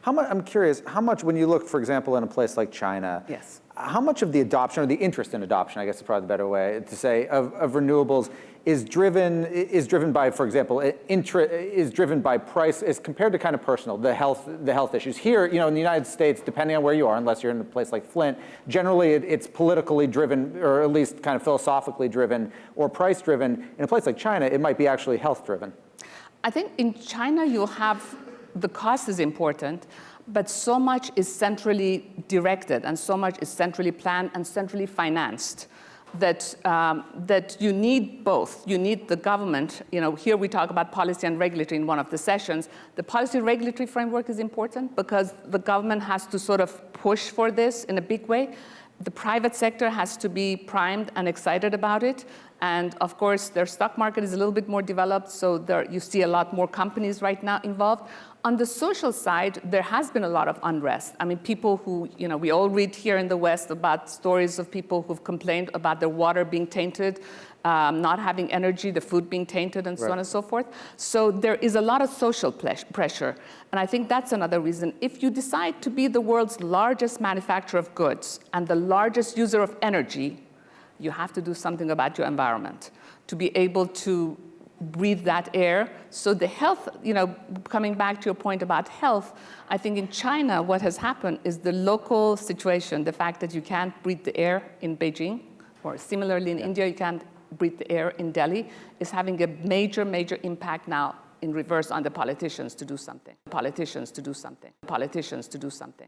I'm curious, how much, when you look, for example, in a place like China, Yes. how much of the adoption, or the interest in adoption, I guess is probably the better way to say, of renewables is driven by, for example, is driven by price as compared to kind of personal, the health issues. Here, in the United States, depending on where you are, unless you're in a place like Flint, generally it's politically driven, or at least kind of philosophically driven, or price driven. In a place like China, it might be actually health driven. I think in China you'll have, the cost is important, but so much is centrally directed and so much is centrally planned and centrally financed that you need both. You need the government. Here we talk about policy and regulatory in one of the sessions. The policy regulatory framework is important because the government has to sort of push for this in a big way. The private sector has to be primed and excited about it. And of course, their stock market is a little bit more developed, so you see a lot more companies right now involved. On the social side, there has been a lot of unrest. I mean, people who, we all read here in the West about stories of people who've complained about their water being tainted, not having energy, the food being tainted, and so on and so forth. So there is a lot of social pressure. And I think that's another reason. If you decide to be the world's largest manufacturer of goods and the largest user of energy, you have to do something about your environment to be able to breathe that air. So the health, coming back to your point about health, I think in China what has happened is the local situation, the fact that you can't breathe the air in Beijing, or similarly in India you can't breathe the air in Delhi, is having a major, major impact now in reverse on the politicians to do something. Politicians to do something. Politicians to do something.